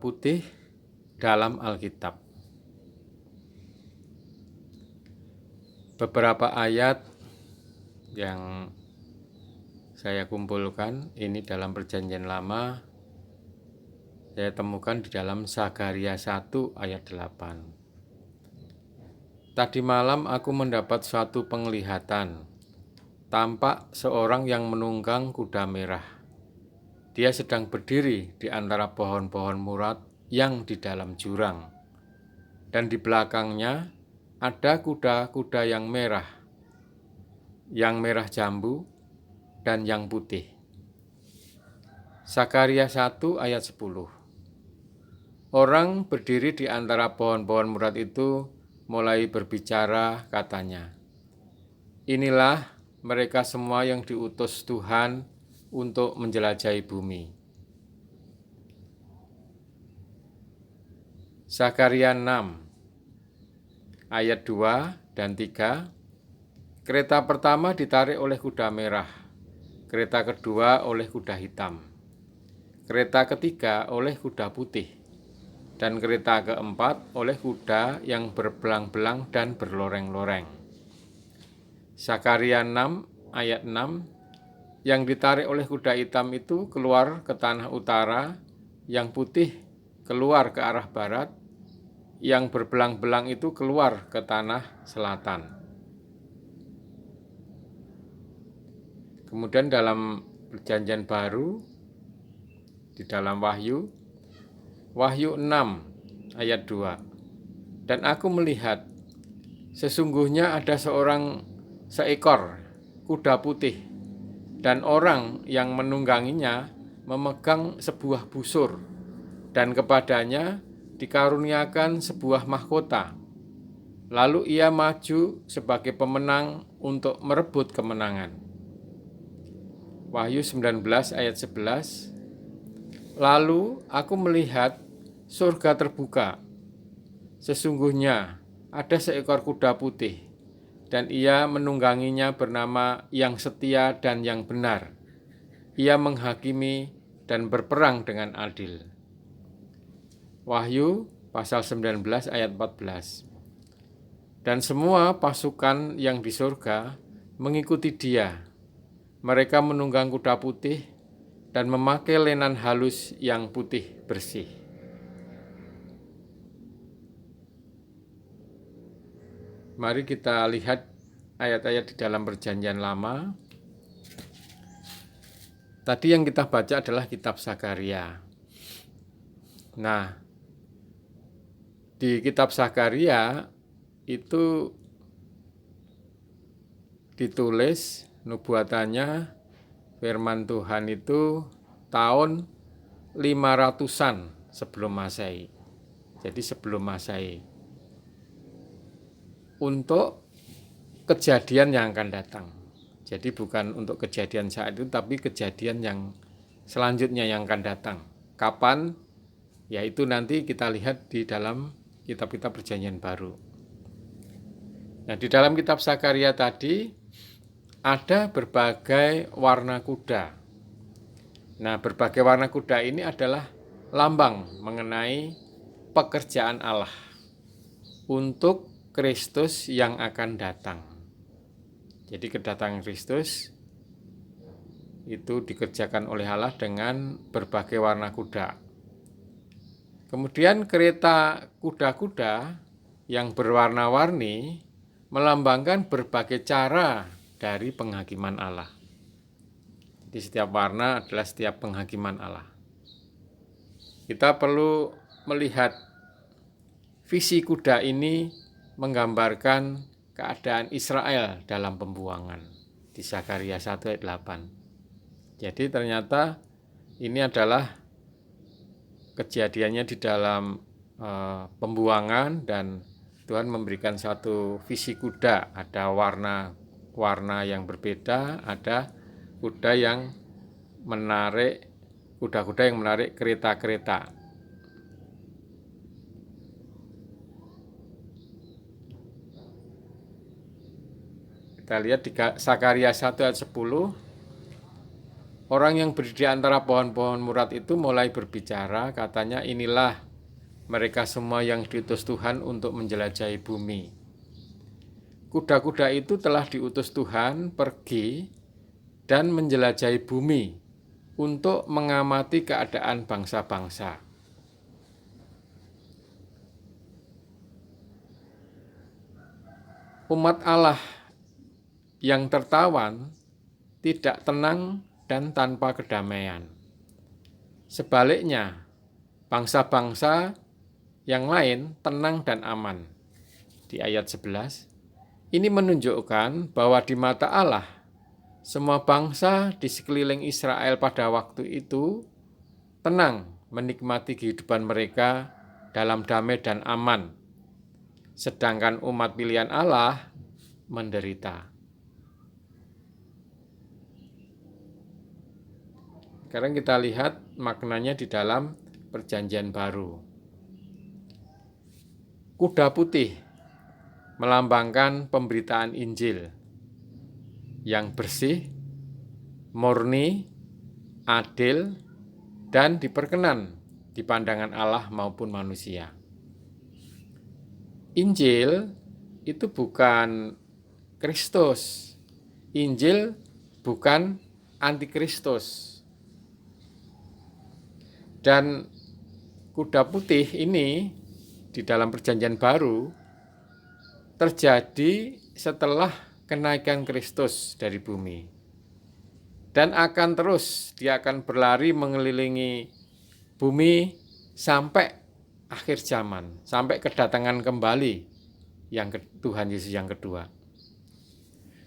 putih dalam Alkitab. Beberapa ayat yang saya kumpulkan ini dalam Perjanjian Lama, saya temukan di dalam Sakaria 1 ayat 8. Tadi malam aku mendapat suatu penglihatan, tampak seorang yang menunggang kuda merah. Dia sedang berdiri di antara pohon-pohon murad yang di dalam jurang. Dan di belakangnya ada kuda-kuda yang merah jambu, dan yang putih. Sakaria 1 ayat 10. Orang berdiri di antara pohon-pohon murad itu mulai berbicara, katanya, "Inilah mereka semua yang diutus Tuhan untuk menjelajahi bumi." Sakaria 6 ayat 2 dan 3. Kereta pertama ditarik oleh kuda merah, kereta kedua oleh kuda hitam, kereta ketiga oleh kuda putih, dan kereta keempat oleh kuda yang berbelang-belang dan berloreng-loreng. Sakaria 6 ayat 6. Yang ditarik oleh kuda hitam itu keluar ke tanah utara, yang putih keluar ke arah barat, yang berbelang-belang itu keluar ke tanah selatan. Kemudian dalam Perjanjian Baru, di dalam Wahyu 6 ayat 2. Dan aku melihat, sesungguhnya ada seekor kuda putih, dan orang yang menungganginya memegang sebuah busur, dan kepadanya dikaruniakan sebuah mahkota. Lalu ia maju sebagai pemenang untuk merebut kemenangan. Wahyu 19 ayat 11. Lalu aku melihat surga terbuka. Sesungguhnya ada seekor kuda putih, dan ia menungganginya bernama Yang Setia dan Yang Benar. Ia menghakimi dan berperang dengan adil. Wahyu pasal 19 ayat 14. Dan semua pasukan yang di surga mengikuti dia. Mereka menunggang kuda putih dan memakai lenan halus yang putih bersih. Mari kita lihat ayat-ayat di dalam Perjanjian Lama. Tadi yang kita baca adalah kitab Sakaria. Nah, di kitab Sakaria itu ditulis nubuatannya, firman Tuhan itu tahun 500-an sebelum Masehi. Jadi sebelum Masehi. Untuk kejadian yang akan datang. Jadi bukan untuk kejadian saat itu, tapi kejadian yang selanjutnya yang akan datang. Kapan? Yaitu nanti kita lihat di dalam kitab-kitab Perjanjian Baru. Nah, di dalam kitab Sakaria tadi ada berbagai warna kuda. Nah, berbagai warna kuda ini adalah lambang mengenai pekerjaan Allah untuk Kristus yang akan datang. Jadi kedatangan Kristus itu dikerjakan oleh Allah dengan berbagai warna kuda. Kemudian kereta kuda-kuda yang berwarna-warni melambangkan berbagai cara dari penghakiman Allah. Di setiap warna adalah setiap penghakiman Allah. Kita perlu melihat visi kuda ini menggambarkan keadaan Israel dalam pembuangan di Sakaria 1 ayat 8. Jadi ternyata ini adalah kejadiannya di dalam pembuangan, dan Tuhan memberikan satu visi kuda. Ada warna yang berbeda, ada kuda yang menarik, kuda-kuda yang menarik kereta-kereta. Kita lihat di Sakaria 1 ayat 10. Orang yang berdiri di antara pohon-pohon murad itu mulai berbicara, katanya, inilah mereka semua yang diutus Tuhan untuk menjelajahi bumi. Kuda-kuda itu telah diutus Tuhan pergi dan menjelajahi bumi untuk mengamati keadaan bangsa-bangsa. Umat Allah yang tertawan tidak tenang dan tanpa kedamaian. Sebaliknya, bangsa-bangsa yang lain tenang dan aman. Di ayat 11, ini menunjukkan bahwa di mata Allah, semua bangsa di sekeliling Israel pada waktu itu tenang menikmati kehidupan mereka dalam damai dan aman. Sedangkan umat pilihan Allah menderita. Sekarang kita lihat maknanya di dalam Perjanjian Baru. Kuda putih melambangkan pemberitaan Injil yang bersih, murni, adil, dan diperkenan di pandangan Allah maupun manusia. Injil itu bukan Kristus. Injil bukan antikristus. Dan kuda putih ini di dalam Perjanjian Baru terjadi setelah kenaikan Kristus dari bumi. Dan akan terus, dia akan berlari mengelilingi bumi sampai akhir zaman, sampai kedatangan kembali yang Tuhan Yesus yang kedua.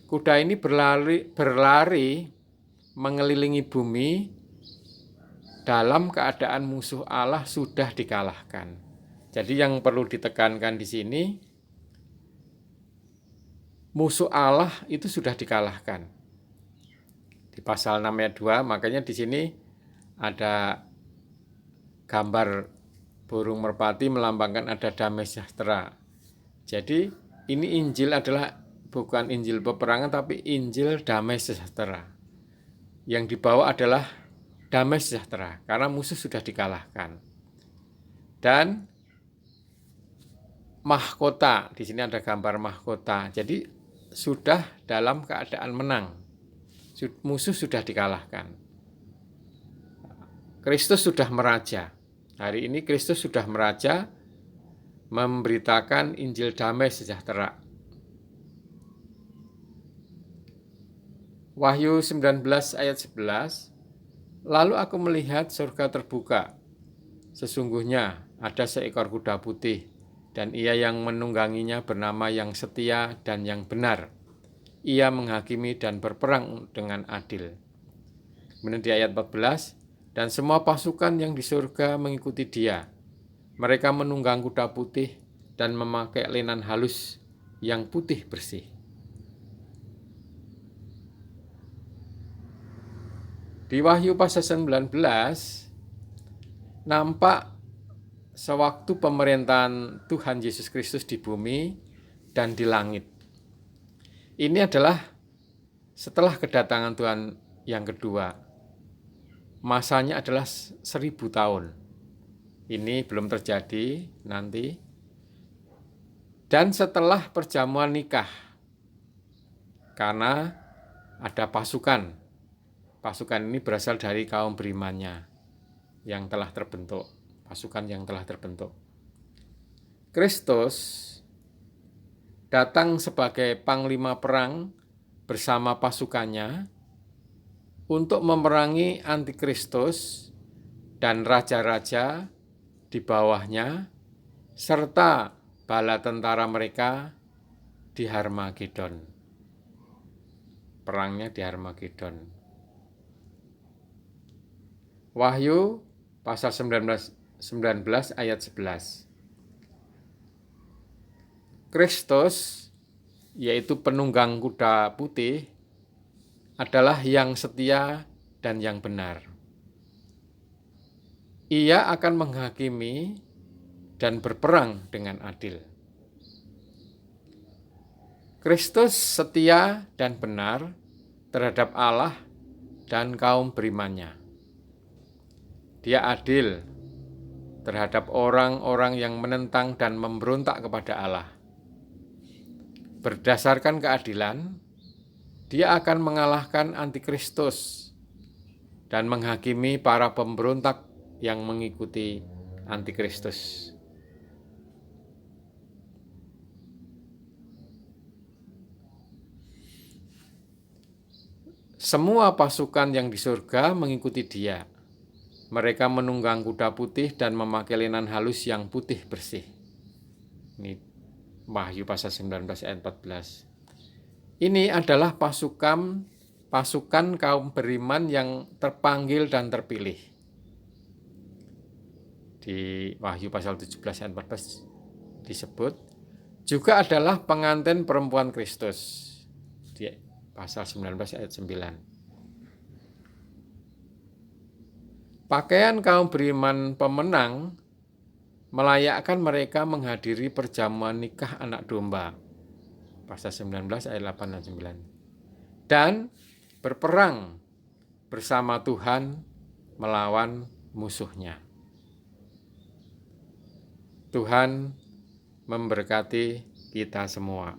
Kuda ini berlari mengelilingi bumi dalam keadaan musuh Allah sudah dikalahkan. Jadi yang perlu ditekankan di sini, musuh Allah itu sudah dikalahkan. Di pasal 6 ayat 2, makanya di sini ada gambar burung merpati melambangkan ada damai sejahtera. Jadi ini Injil adalah bukan Injil peperangan, tapi Injil damai sejahtera. Yang dibawa adalah damai sejahtera, karena musuh sudah dikalahkan. Dan mahkota, di sini ada gambar mahkota. Jadi sudah dalam keadaan menang. Musuh sudah dikalahkan. Kristus sudah meraja. Hari ini Kristus sudah meraja, memberitakan Injil damai sejahtera. Wahyu 19 ayat 11, lalu aku melihat surga terbuka. Sesungguhnya ada seekor kuda putih, dan ia yang menungganginya bernama yang setia dan yang benar. Ia menghakimi dan berperang dengan adil. Kemudian di ayat 14, dan semua pasukan yang di surga mengikuti dia. Mereka menunggang kuda putih dan memakai lenan halus yang putih bersih. Di Wahyu pasal 19, nampak sewaktu pemerintahan Tuhan Yesus Kristus di bumi dan di langit. Ini adalah setelah kedatangan Tuhan yang kedua. Masanya adalah 1000 tahun. Ini belum terjadi nanti. Dan setelah perjamuan nikah, karena ada pasukan. Pasukan ini berasal dari kaum berimannya yang telah terbentuk. Pasukan yang telah terbentuk. Kristus datang sebagai panglima perang bersama pasukannya untuk memerangi antikristus dan raja-raja di bawahnya, serta bala tentara mereka di Harmagedon. Perangnya di Harmagedon. Wahyu pasal 19 ayat 11. Kristus, yaitu penunggang kuda putih, adalah yang setia dan yang benar. Ia akan menghakimi dan berperang dengan adil. Kristus setia dan benar terhadap Allah dan kaum berimannya. Dia adil terhadap orang-orang yang menentang dan memberontak kepada Allah. Berdasarkan keadilan, Dia akan mengalahkan antikristus dan menghakimi para pemberontak yang mengikuti antikristus. Semua pasukan yang di surga mengikuti Dia. Mereka menunggang kuda putih dan memakai lenan halus yang putih bersih. Ini Wahyu pasal 19 ayat 14. Ini adalah pasukan kaum beriman yang terpanggil dan terpilih. Di Wahyu pasal 17 ayat 14 disebut juga adalah pengantin perempuan Kristus. Di pasal 19 ayat 9. Pakaian kaum beriman pemenang melayakkan mereka menghadiri perjamuan nikah anak domba. Pasal 19 ayat 8 dan 9. Dan berperang bersama Tuhan melawan musuhnya. Tuhan memberkati kita semua.